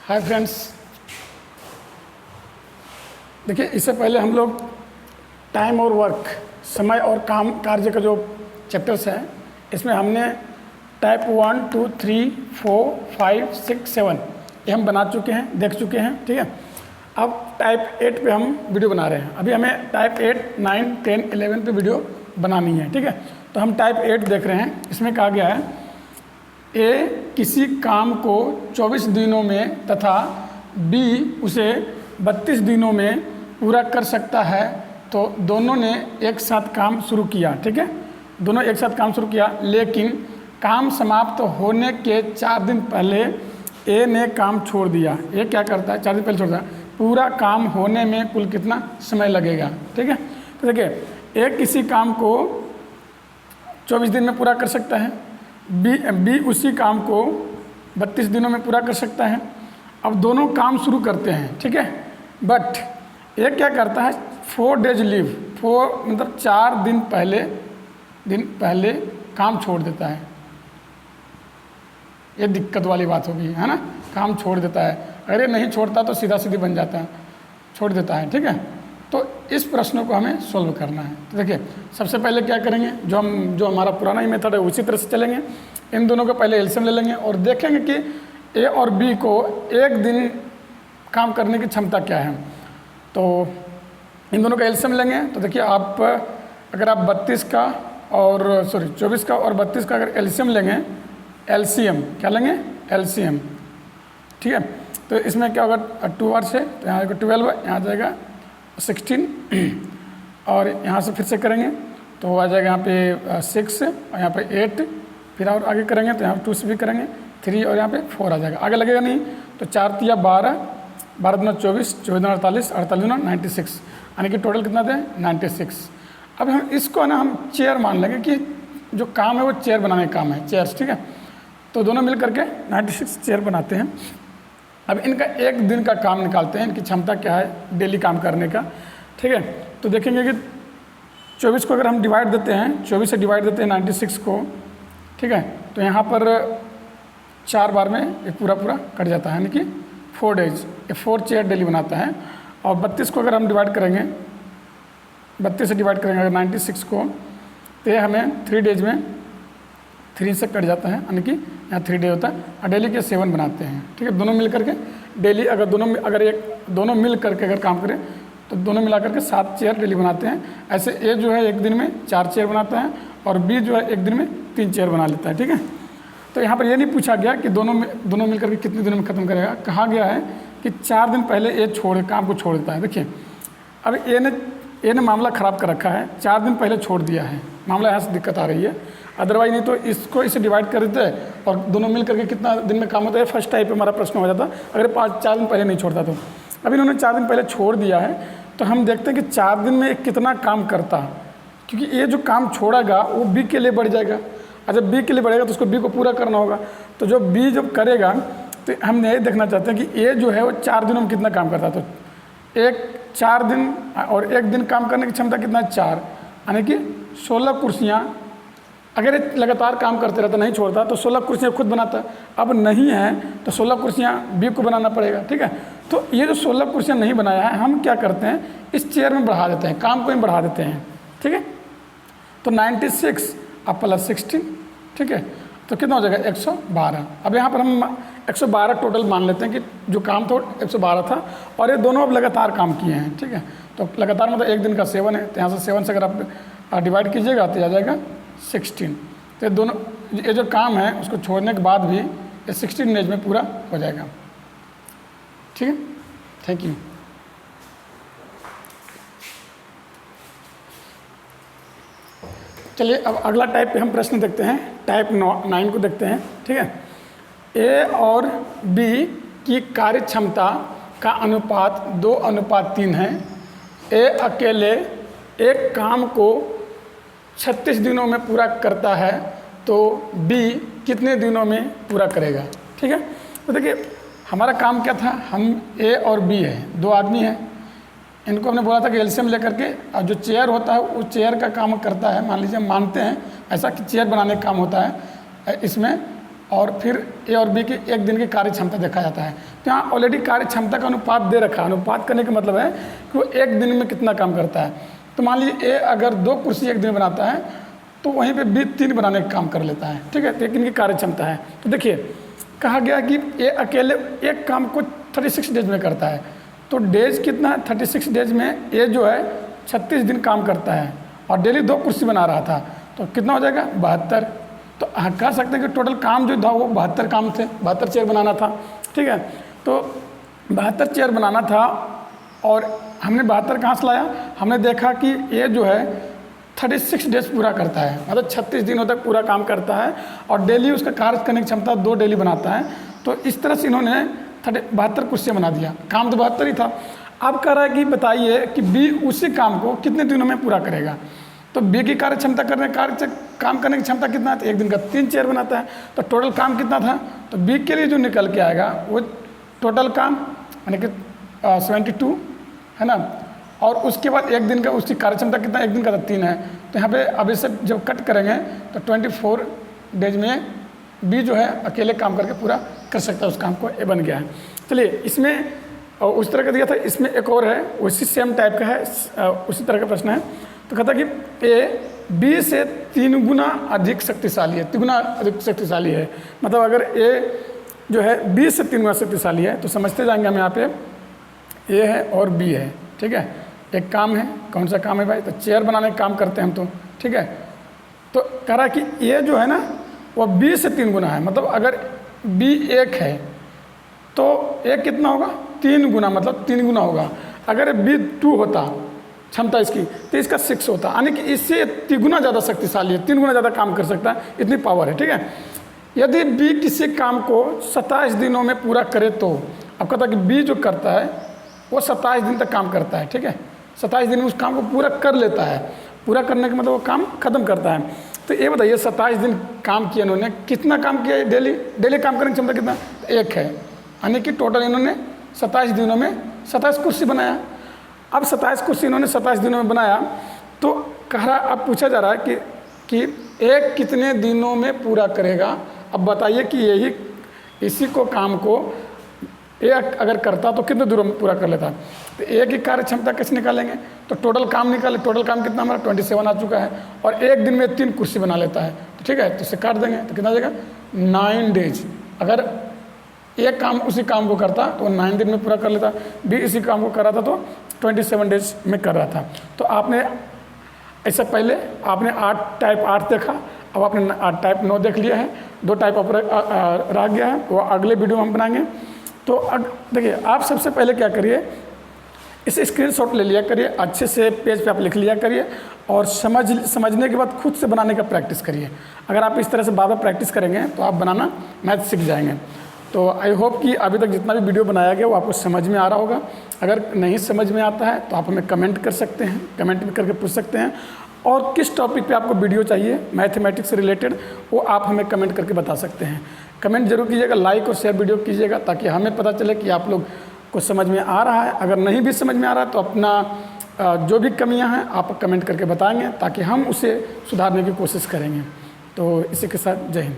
Hi friends, देखिए इससे पहले हम लोग टाइम और वर्क, समय और काम कार्य का जो चैप्टर्स है इसमें हमने टाइप 1, 2, 3, 4, 5, 6, 7 ये हम बना चुके हैं, देख चुके हैं। ठीक है, अब टाइप 8 पे हम वीडियो बना रहे हैं। अभी हमें टाइप 8, 9, 10, 11 पे वीडियो बनानी है। ठीक है, तो हम टाइप 8 देख रहे हैं। इसमें कहा गया है ए किसी काम को 24 दिनों में तथा बी उसे 32 दिनों में पूरा कर सकता है, तो दोनों ने एक साथ काम शुरू किया। ठीक है, दोनों एक साथ काम शुरू किया, लेकिन काम समाप्त होने के 4 दिन पहले ए ने काम छोड़ दिया। ये क्या करता है? 4 दिन पहले छोड़ता है। पूरा काम होने में कुल कितना समय लगेगा? ठीक है, तो देखिए ए किसी काम को 24 दिन में पूरा कर सकता है, बी उसी काम को 32 दिनों में पूरा कर सकता है। अब दोनों काम शुरू करते हैं। ठीक है, बट ये क्या करता है? 4 डेज लीव, 4 मतलब 4 दिन पहले काम छोड़ देता है। ये दिक्कत वाली बात होगी, है ना? काम छोड़ देता है। अरे नहीं छोड़ता तो सीधा सीधी बन जाता है, छोड़ देता है। ठीक है, तो इस प्रश्न को हमें सोल्व करना है। तो देखिए सबसे पहले क्या करेंगे, जो हमारा पुराना ही मेथड है उसी तरह से चलेंगे। इन दोनों को पहले एलसीएम ले लेंगे और देखेंगे कि ए और बी को एक दिन काम करने की क्षमता क्या है। तो इन दोनों का एलसीएम लेंगे। तो देखिए आप अगर आप 32 का और 24 का और 32 का अगर एलसीएम लेंगे, एलसीएम क्या लेंगे? एलसीएम। ठीक है, तो इसमें क्या होगा? 2 आवर से तो यहाँ 12, यहाँ जाएगा 16 और यहाँ से फिर से करेंगे तो आ जाएगा यहाँ पे 6 और यहाँ पे 8, फिर और आगे करेंगे तो यहाँ 2 से भी करेंगे 3 और यहाँ पे 4 आ जाएगा। आगे लगेगा नहीं तो 4 तिया 12, 12 दूना 24, 24 दूना 48, 48 दूना 96, यानी कि टोटल कितना दें? 96। अब हम इसको ना हम चेयर मान लेंगे कि जो काम है वो चेयर बनाने का काम है, चेयर्स। ठीक है, तो दोनों मिल करके 96 चेयर बनाते हैं। अब इनका एक दिन का काम निकालते हैं, इनकी क्षमता क्या है डेली काम करने का। ठीक है, तो देखेंगे कि 24 को अगर हम डिवाइड देते हैं, 24 से डिवाइड देते हैं 96 को, ठीक है, तो यहाँ पर 4 बार में ये पूरा कट जाता है, यानी कि 4 डेज ये 4 चेयर डेली बनाता है। और 32 को अगर हम डिवाइड करेंगे, 32 से डिवाइड करेंगे अगर 96 को, तो ये हमें 3 डेज में 3 से कट जाता है, यानी कि यहाँ 3 डे होता है। और डेली के 7 बनाते हैं। ठीक है, दोनों मिल करके डेली अगर दोनों मिल करके अगर काम करें तो दोनों मिला करके 7 चेयर डेली बनाते हैं। ऐसे ए जो है एक दिन में 4 चेयर बनाता है और बी जो है एक दिन में 3 चेयर बना लेता है। ठीक है, तो यहाँ पर ये नहीं पूछा गया कि दोनों मिल करके कितने दिनों में ख़त्म करेगा। कहा गया है कि 4 दिन पहले ए काम को छोड़ देता है। देखिए अब ए ने मामला ख़राब कर रखा है, 4 दिन पहले छोड़ दिया है, मामला यहाँ से दिक्कत आ रही है। अदरवाइज नहीं तो इसे डिवाइड कर देते हैं और दोनों मिल करके कितना दिन में काम होता है, फर्स्ट टाइप पे हमारा प्रश्न हो जाता अगर 4 दिन पहले नहीं छोड़ता तो। अब इन्होंने 4 दिन पहले छोड़ दिया है, तो हम देखते हैं कि 4 दिन में कितना काम करता, क्योंकि ये जो काम छोड़ेगा वो बी के लिए बढ़ जाएगा। और जब बी के लिए बढ़ेगा तो उसको बी को पूरा करना होगा। तो जो बी जब करेगा तो हम ये देखना चाहते हैं कि ए जो है वो 4 दिनों में कितना काम करता। तो 4 दिन और 1 दिन काम करने की क्षमता कितना है? 4, यानी कि 16 कुर्सियाँ। अगर ये लगातार काम करते रहता, नहीं छोड़ता, तो 16 कुर्सियाँ खुद बनाता। अब नहीं है तो 16 कुर्सियाँ बी को बनाना पड़ेगा। ठीक है, तो ये जो 16 कुर्सियाँ नहीं बनाया है, हम क्या करते हैं इस चेयर में बढ़ा देते हैं, काम को ही बढ़ा देते हैं। ठीक है, तो 96 अब प्लस 16, ठीक है, तो कितना हो जाएगा? 112। अब यहाँ पर हम 112 टोटल मान लेते हैं कि जो काम था 112 था और ये दोनों अब लगातार काम किए हैं। ठीक है, तो लगातार मतलब एक दिन का 7 है, तो यहाँ से 7 से अगर आप डिवाइड कीजिएगा तो आ जाएगा 16। तो ये दोनों ये जो काम है उसको छोड़ने के बाद भी ये 16 डेज में पूरा हो जाएगा। ठीक है, थैंक यू। चलिए अब अगला टाइप पे हम प्रश्न देखते हैं, टाइप 9 को देखते हैं। ठीक है, ए और बी की कार्य क्षमता का अनुपात 2:3 है। ए अकेले एक काम को 36 दिनों में पूरा करता है, तो बी कितने दिनों में पूरा करेगा? ठीक है, तो देखिए हमारा काम क्या था, हम ए और बी है, 2 आदमी हैं। इनको हमने बोला था कि एलसीएम लेकर के और जो चेयर होता है उस चेयर का काम करता है। मान लीजिए हम मानते हैं ऐसा कि चेयर बनाने का काम होता है। इसमें और फिर ए और बी की एक दिन की कार्य क्षमता देखा जाता है। तो यहाँ ऑलरेडी कार्य क्षमता का अनुपात दे रखा है। अनुपात करने का मतलब है कि वो एक दिन में कितना काम करता है। तो मान लीजिए ए अगर 2 कुर्सी एक दिन बनाता है तो वहीं पे बी 3 बनाने का काम कर लेता है, ठीक है। तो एक दिन की कार्य क्षमता है। तो देखिए कहा गया कि ए अकेले एक काम को 36 डेज में करता है। तो डेज कितना है, 36 डेज में ए जो है 36 दिन काम करता है और डेली 2 कुर्सी बना रहा था, तो कितना हो जाएगा 72। तो कह सकते हैं कि टोटल काम जो था वो 72 काम थे, 72 चेयर बनाना था, ठीक है। तो 72 चेयर बनाना था और हमने 72 कहाँ से लाया, हमने देखा कि ये जो है 36 डेज पूरा करता है, मतलब 36 दिनों तक पूरा काम करता है और डेली उसका कार्य करने की क्षमता 2 डेली बनाता है। तो इस तरह से इन्होंने 72 कुर्सियाँ बना दिया, काम तो 72 ही था। अब कह रहा है कि बताइए कि बी उसी काम को कितने दिनों में पूरा करेगा। तो बी की कार्य क्षमता काम करने की क्षमता कितना है, तो एक दिन का 3 चेयर बनाता है। तो टोटल काम कितना था, तो बी के लिए जो निकल के आएगा वो टोटल काम यानी कि 72 है ना। और उसके बाद एक दिन का उसकी कार्य क्षमता कितना, एक दिन का 3 है। तो यहाँ पे अब इसे जब कट करेंगे तो 24 डेज में बी जो है अकेले काम करके पूरा कर सकता है उस काम को, ए बन गया है। चलिए इसमें उस तरह का दिया था, इसमें एक और है उसी सेम टाइप का है, उसी तरह का प्रश्न है। तो कहता है कि ए बी से 3 गुना अधिक शक्तिशाली है, 3 गुना अधिक शक्तिशाली है। मतलब अगर ए जो है बी से 3 गुना शक्तिशाली है तो समझते जाएंगे हम यहाँ पे ए है और बी है, ठीक है। एक काम है, कौन सा काम है भाई, तो चेयर बनाने का काम करते हैं हम तो, ठीक है। तो कह रहा कि ए जो है ना वो बी से 3 गुना है। मतलब अगर बी 1 है तो ए कितना होगा, 3 गुना, मतलब 3 गुना होगा। अगर बी 2 होता क्षमता इसकी तो इसका 6 होता, यानी कि इससे 3 गुना ज़्यादा शक्तिशाली है, 3 गुना ज़्यादा काम कर सकता है, इतनी पावर है, ठीक है। यदि बी किसी काम को 27 दिनों में पूरा करे तो अब कहता है कि बी जो करता है वो 27 दिन तक काम करता है, ठीक है। 27 दिन में उस काम को पूरा कर लेता है। पूरा करने का मतलब वो काम खत्म करता है। तो ये बताइए 27 दिन काम किया इन्होंने, कितना काम किया डेली काम करने की क्षमता कितना, 1 है। यानी कि टोटल इन्होंने 27 दिनों में 27 कुर्सी बनाया। अब 27 कुर्सी इन्होंने 27 दिनों में बनाया तो कह रहा, अब पूछा जा रहा है कि एक कितने दिनों में पूरा करेगा। अब बताइए कि यही इसी को काम को एक अगर करता तो कितने दिनों में पूरा कर लेता। तो एक ही कार्य क्षमता कैसे निकालेंगे, तो टोटल काम निकाले, टोटल काम कितना हमारा 27 आ चुका है और एक दिन में 3 कुर्सी बना लेता है, तो ठीक है। तो इसे काट देंगे तो कितना जाएगा 9 डेज। अगर एक काम उसी काम को करता तो वो 9 दिन में पूरा कर लेता, बी इसी काम को कर रहा था तो 27 डेज में कर रहा था। तो आपने ऐसा पहले आपने 8 देखा, अब आपने टाइप 9 देख लिया है, 2 टाइप ऑफ रह गया है, वो अगले वीडियो में हम बनाएंगे। तो अब देखिए आप सबसे पहले क्या करिए, इसे स्क्रीनशॉट ले लिया करिए, अच्छे से पेज पे आप लिख लिया करिए और समझने के बाद खुद से बनाने का प्रैक्टिस करिए। अगर आप इस तरह से बार बार प्रैक्टिस करेंगे तो आप बनाना मैथ सीख जाएंगे। तो आई होप कि अभी तक जितना भी वीडियो बनाया गया वो आपको समझ में आ रहा होगा। अगर नहीं समझ में आता है तो आप हमें कमेंट कर सकते हैं, कमेंट में करके पूछ सकते हैं। और किस टॉपिक पे आपको वीडियो चाहिए मैथमेटिक्स से रिलेटेड वो आप हमें कमेंट करके बता सकते हैं। कमेंट जरूर कीजिएगा, लाइक और शेयर वीडियो कीजिएगा ताकि हमें पता चले कि आप लोग को समझ में आ रहा है। अगर नहीं भी समझ में आ रहा है तो अपना जो भी कमियां हैं आप कमेंट करके बताएंगे ताकि हम उसे सुधारने की कोशिश करेंगे। तो इसी के साथ जय हिंद।